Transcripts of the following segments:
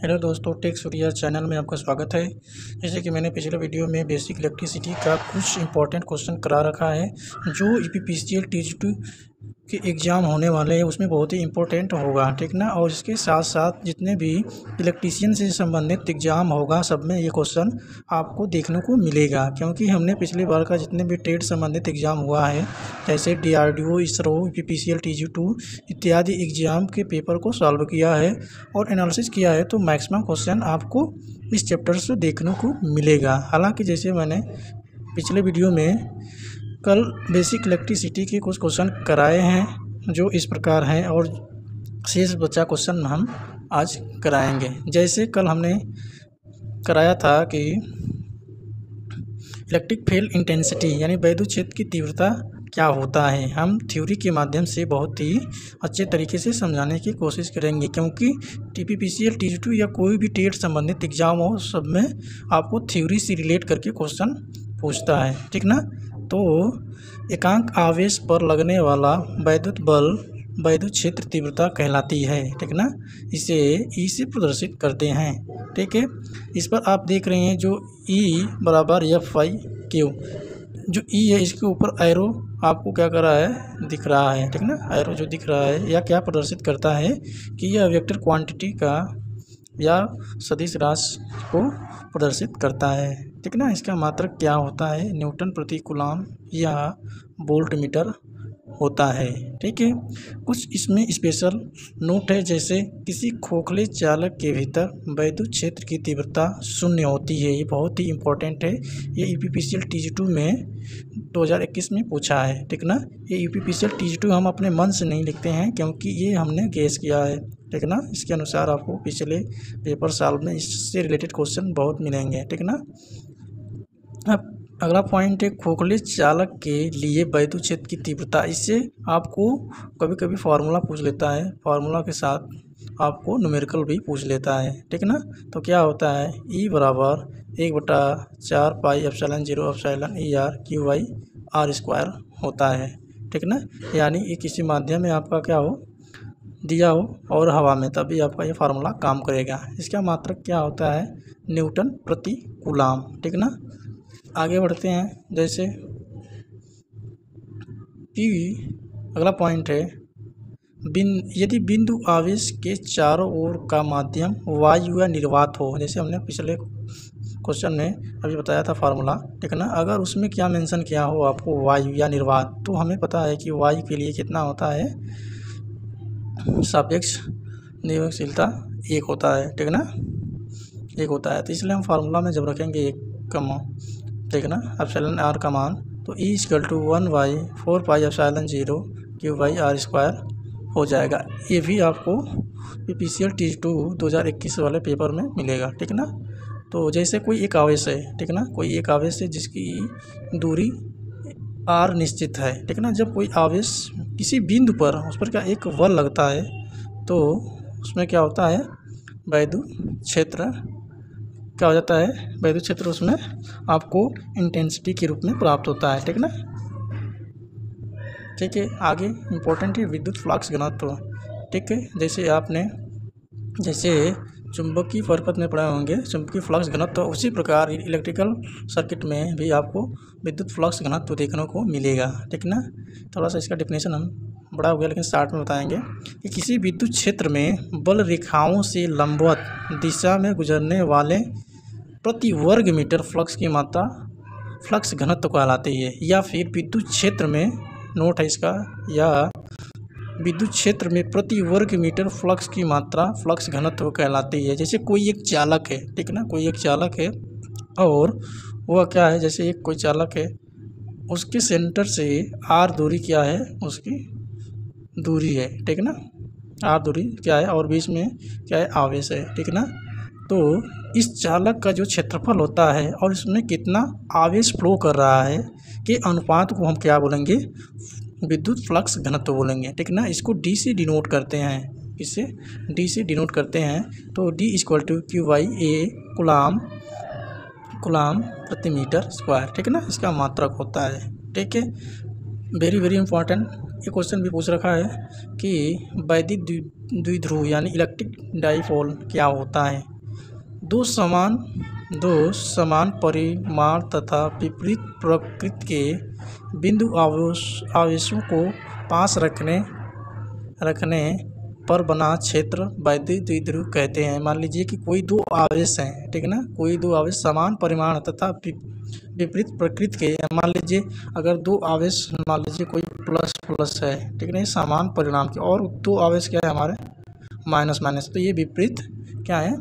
Hello दोस्तों, take Surya channel में आपका स्वागत है। जैसे कि मैंने पिछले वीडियो में बेसिक इलेक्ट्रिसिटी का कुछ इंपॉर्टेंट क्वेश्चन करा रखा है जो ईपीपीसीएल टीजी2 के एग्ज़ाम होने वाले हैं उसमें बहुत ही इंपॉर्टेंट होगा, ठीक ना। और इसके साथ साथ जितने भी इलेक्ट्रीशियन से संबंधित एग्ज़ाम होगा सब में ये क्वेश्चन आपको देखने को मिलेगा, क्योंकि हमने पिछली बार का जितने भी ट्रेड संबंधित एग्ज़ाम हुआ है जैसे DRDO, इसरो, ईपीपीसीएल टीजी2 इत्यादि एग्ज़ाम के पेपर को सॉल्व किया है और एनालिसिस किया है, तो मैक्सिमम क्वेश्चन आपको इस चैप्टर से देखने को मिलेगा। हालांकि जैसे मैंने पिछले वीडियो में कल बेसिक इलेक्ट्रिसिटी के कुछ क्वेश्चन कराए हैं जो इस प्रकार हैं और शेष बचा क्वेश्चन हम आज कराएंगे। जैसे कल हमने कराया था कि इलेक्ट्रिक फील्ड इंटेंसिटी यानी वैद्युत क्षेत्र की तीव्रता क्या होता है, हम थ्योरी के माध्यम से बहुत ही अच्छे तरीके से समझाने की कोशिश करेंगे, क्योंकि टीपीपीसीएल टीजी2 या कोई भी ट्रेड संबंधित एग्जाम हो सब में आपको थ्योरी से रिलेट करके क्वेश्चन पूछता है, ठीक ना। तो एकांक आवेश पर लगने वाला वैद्युत बल वैद्युत क्षेत्र तीव्रता कहलाती है, ठीक ना। इसे ई से प्रदर्शित करते हैं, ठीक है। इस पर आप देख रहे हैं जो E बराबर F/Q, जो E है इसके ऊपर एरो आपको क्या कर रहा है, दिख रहा है, ठीक ना। एरो जो दिख रहा है या क्या प्रदर्शित करता है कि यह वेक्टर क्वांटिटी का या सदिश राशि को प्रदर्शित करता है, ठीक ना। इसका मात्रक क्या होता है, न्यूटन प्रति कूलम या वोल्ट मीटर होता है, ठीक है। कुछ इसमें स्पेशल नोट है, जैसे किसी खोखले चालक के भीतर वैद्युत क्षेत्र की तीव्रता 0 होती है। ये बहुत ही इंपॉर्टेंट है, ये ईपीपीसीएल टीजी2 में 2021 में पूछा है, ठीक ना। ये ईपीपीसीएल टीजी2 हम अपने मन से नहीं लिखते हैं, क्योंकि ये हमने गेस किया है, ठीक ना। इसके अनुसार आपको पिछले पेपर साल में इससे रिलेटेड क्वेश्चन बहुत मिलेंगे, ठीक ना। अब अगला पॉइंट है खोखले चालक के लिए वैद्युत क्षेत्र की तीव्रता। इससे आपको कभी कभी फार्मूला पूछ लेता है, फार्मूला के साथ आपको न्यूमेरिकल भी पूछ लेता है, ठीक ना। तो क्या होता है, E बराबर 1/4 pi epsilon 0 epsilon ER Q/r² होता है, ठीक ना। यानी ये किसी माध्यम में आपका क्या हो, दिया हो और हवा में, तभी आपका ये फार्मूला काम करेगा। इसका मात्रक क्या होता है, न्यूटन प्रति कूलम, ठीक ना। आगे बढ़ते हैं, जैसे कि अगला पॉइंट है यदि बिंदु आवेश के चारों ओर का माध्यम वायु या निर्वात हो, जैसे हमने पिछले क्वेश्चन में अभी बताया था फार्मूला, ठीक ना। अगर उसमें क्या मेंशन किया हो आपको, वायु या निर्वात, तो हमें पता है कि वायु के लिए कितना होता है, सापेक्ष निर्भरशीलता 1 होता है, ठीक ना, 1 होता है। तो इसलिए हम फार्मूला में जब रखेंगे 1 कम, ठीक ना, एप्सिलॉन R का मान, तो E = 1/4 पाई एप्सिलॉन 0 Q/r² हो जाएगा। ये भी आपको ईपीपीसीएल टीजी2 2021 वाले पेपर में मिलेगा, ठीक ना। तो जैसे कोई एक आवेश है, ठीक ना, कोई एक आवेश है जिसकी दूरी R निश्चित है, ठीक ना। जब कोई आवेश किसी बिंदु पर उस पर क्या एक बल लगता है, तो उसमें क्या होता है, वैद्युत क्षेत्र क्या हो जाता है, वैद्युत क्षेत्र उसमें आपको इंटेंसिटी के रूप में प्राप्त होता है, ठीक ना, ठीक है। आगे इम्पोर्टेंट है विद्युत फ्लक्स घनत्व, ठीक है। जैसे चुंबकीय परिपथ में पढ़े होंगे चुंबकीय फ्लक्स घनत्व, उसी प्रकार इलेक्ट्रिकल सर्किट में भी आपको विद्युत फ्लक्स घनत्व देखने को मिलेगा, ठीक ना। थोड़ा सा इसका डेफिनेशन हम बड़ा हो गया, लेकिन शार्ट में बताएंगे कि किसी विद्युत क्षेत्र में बल रेखाओं से लंबवत दिशा में गुजरने वाले प्रति वर्ग मीटर फ्लक्स की मात्रा फ्लक्स घनत्व कहलाती है। या फिर विद्युत क्षेत्र में, नोट है इसका, या विद्युत क्षेत्र में प्रति वर्ग मीटर फ्लक्स की मात्रा फ्लक्स घनत्व कहलाती है। जैसे कोई एक चालक है, ठीक ना, कोई एक चालक है और वह क्या है, जैसे एक कोई चालक है, उसके सेंटर से R दूरी क्या है, उसकी दूरी है, ठीक ना, R दूरी क्या है और बीच में क्या है, आवेश है, ठीक ना। तो इस चालक का जो क्षेत्रफल होता है और इसमें कितना आवेश फ्लो कर रहा है के अनुपात को हम क्या बोलेंगे, विद्युत फ्लक्स घनत्व बोलेंगे, ठीक ना। इसको D से डिनोट करते हैं, इससे D से डिनोट करते हैं, तो D = Q/A कूलम प्रति मीटर स्क्वायर, ठीक है ना, इसका मात्रक होता है, ठीक है। वेरी वेरी इंपॉर्टेंट ये क्वेश्चन भी पूछ रखा है कि वैद्युत द्विध्रुव यानी इलेक्ट्रिक डाइपोल क्या होता है, दो समान परिमाण तथा विपरीत प्रकृति के बिंदु आवेशों को पास रखने पर बना क्षेत्र वैद्युत द्विध्रुव कहते हैं। मान लीजिए कि कोई दो आवेश हैं, ठीक है ना, कोई दो आवेश समान परिमाण तथा विपरीत प्रकृति के, मान लीजिए अगर दो आवेश, मान लीजिए कोई प्लस प्लस है, ठीक है ना, समान परिणाम के, और दो आवेश क्या है हमारे माइनस माइनस, तो ये विपरीत क्या है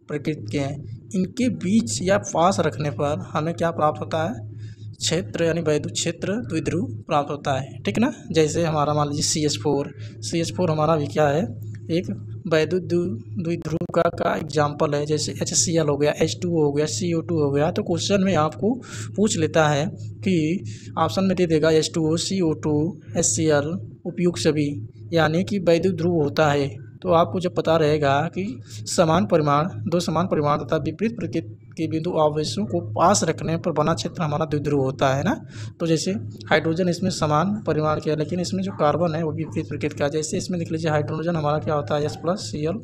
प्रकृति के हैं। इनके बीच या पास रखने पर हमें क्या प्राप्त होता है, क्षेत्र यानी वैद्युत क्षेत्र द्विध्रुव प्राप्त होता है, ठीक ना। जैसे हमारा मान लीजिए CH4 हमारा भी क्या है, एक वैद्युत द्विध्रुव का एग्जाम्पल है। जैसे HCl हो गया, H2O हो गया, CO2 हो गया। तो क्वेश्चन में आपको पूछ लेता है कि ऑप्शन में दे देगा H2O, CO2, HCl उपयुक्त सभी, यानी कि वैद्युत ध्रुव होता है। तो आपको जब पता रहेगा कि दो समान परिमाण तथा विपरीत प्रकृति के बिंदु आवेशों को पास रखने पर बना क्षेत्र हमारा द्विध्रुव होता है ना। तो जैसे हाइड्रोजन इसमें समान परिमाण के है, लेकिन इसमें जो कार्बन है वो विपरीत प्रकृति का। जैसे इसमें देख लीजिए हाइड्रोजन हमारा क्या होता है H+Cl-,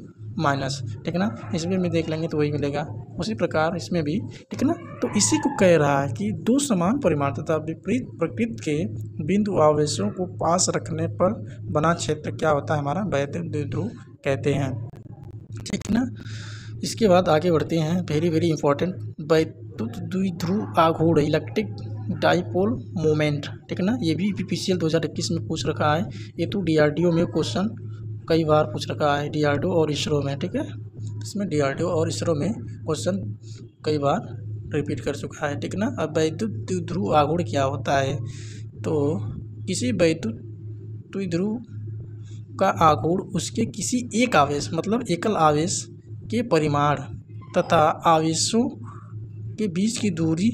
ठीक है ना, इसमें भी देख लेंगे तो वही मिलेगा। उसी प्रकार इसमें भी, ठीक है ना। तो इसी को कह रहा है कि दो समान परिमाण तथा विपरीत प्रकृति के बिंदु आवेशों को पास रखने पर बना क्षेत्र क्या होता है हमारा वैद्युत द्विध्रुव कहते हैं, ठीक है ना। इसके बाद आगे बढ़ते हैं, वेरी इंपॉर्टेंट, वैद्युत द्विध्रुव आघूर्ण इलेक्ट्रिक डाइपोल मोमेंट, ठीक है ना। ये भी PPCL 2021 में पूछ रखा है। ये तो DRDO में क्वेश्चन कई बार पूछ रखा है, DRDO और इसरो में, ठीक है। इसमें DRDO और इसरो में क्वेश्चन कई बार रिपीट कर चुका है, ठीक ना। अब वैद्युत द्विध्रुव आघूर्ण क्या होता है, तो किसी वैद्युत द्विध्रुव का आघूर्ण उसके किसी एक आवेश मतलब एकल आवेश के परिमाण तथा आवेशों के बीच की दूरी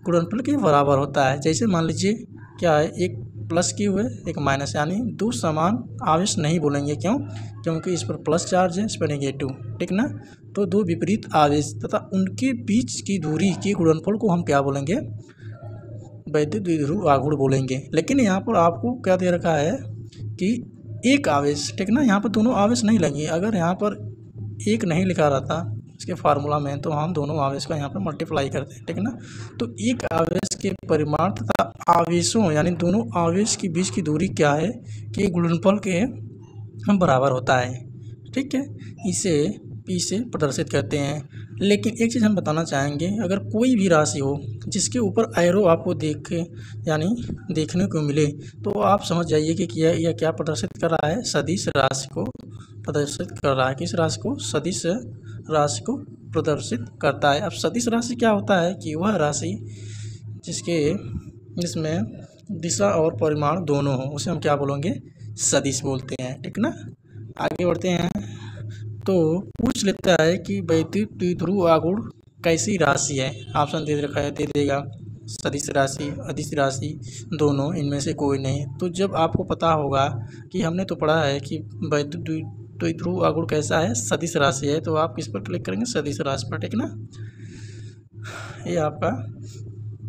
गुणनफल के बराबर होता है। जैसे मान लीजिए क्या है, एक प्लस किए हुए एक माइनस, यानी दो समान आवेश नहीं बोलेंगे, क्योंकि इस पर प्लस चार्ज है, इस पर नेगेटिव, ठीक ना। तो दो विपरीत आवेश तथा उनके बीच की दूरी के गुणनफल को हम क्या बोलेंगे, वैद्युत द्विध्रुव आघूर्ण बोलेंगे। लेकिन यहाँ पर आपको क्या दे रखा है कि एक आवेश, ठीक ना, यहाँ पर दोनों आवेश नहीं लगे। अगर यहाँ पर एक नहीं लिखा रहता इसके फार्मूला में, तो हम दोनों आवेश का यहाँ पर मल्टीप्लाई करते हैं, ठीक है ना। तो एक आवेश के परिमाण तथा आवेशों यानी दोनों आवेश के बीच की दूरी क्या है कि गुणनफल के हम बराबर होता है, ठीक है। इसे P से प्रदर्शित करते हैं। लेकिन एक चीज़ हम बताना चाहेंगे, अगर कोई भी राशि हो जिसके ऊपर एरो आपको देखने को मिले, तो आप समझ जाइए कि यह क्या प्रदर्शित कर रहा है, सदिश राशि को प्रदर्शित कर रहा है। किस राशि को, सदिश राशि को प्रदर्शित करता है। अब सदिश राशि क्या होता है कि वह राशि जिसमें दिशा और परिमाण दोनों हो, उसे हम क्या बोलेंगे, सदिश बोलते हैं, ठीक ना। आगे बढ़ते हैं, तो पूछ लेता है कि वैद्युत द्विध्रुव आघूर्ण कैसी राशि है। ऑप्शन दे रखा है, दे देगा सदिश राशि, अदिश राशि, दोनों, इनमें से कोई नहीं। तो जब आपको पता होगा कि हमने तो पढ़ा है कि वैद्युत द्विध्रुव आघूर्ण कैसा है, सदिश राशि है, तो आप किस पर क्लिक करेंगे, सदिश राशि पर, ठीक ना। ये आपका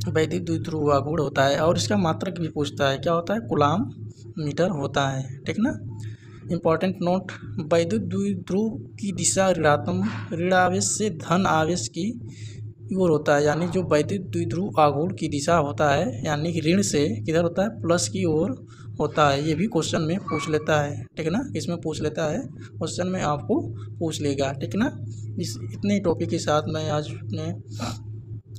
वैद्युत द्विध्रुव आघूर्ण होता है। और इसका मात्रक भी पूछता है, क्या होता है, कूलाम मीटर होता है, ठीक ना। इंपॉर्टेंट नोट, वैद्युत द्विध्रुव की दिशा ऋण आवेश से धन आवेश की ओर होता है। यानी जो वैद्युत द्विध्रुव आघूर्ण की दिशा होता है, यानी कि ऋण से किधर होता है, प्लस की ओर होता है। ये भी क्वेश्चन में पूछ लेता है, ठीक है ना। इसमें पूछ लेता है, क्वेश्चन में आपको पूछ लेगा, ठीक है ना। इतने टॉपिक के साथ मैं आज अपने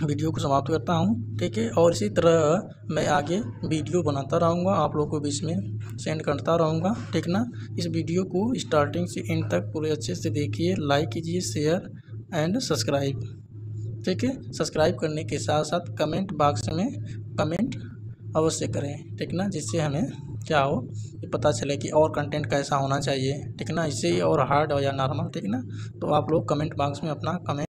वीडियो को समाप्त करता हूँ, ठीक है। और इसी तरह मैं आगे वीडियो बनाता रहूँगा, आप लोगों को बीच में सेंड करता रहूँगा, ठीक ना। इस वीडियो को स्टार्टिंग से एंड तक पूरे अच्छे से देखिए, लाइक कीजिए, शेयर एंड सब्सक्राइब, ठीक है। सब्सक्राइब करने के साथ साथ कमेंट बॉक्स में कमेंट अवश्य करें, ठीक ना, जिससे हमें क्या हो, ये पता चले कि और कंटेंट कैसा होना चाहिए, ठीक ना। इससे और हार्ड और या नॉर्मल, ठीक ना। तो आप लोग कमेंट बॉक्स में अपना कमेंट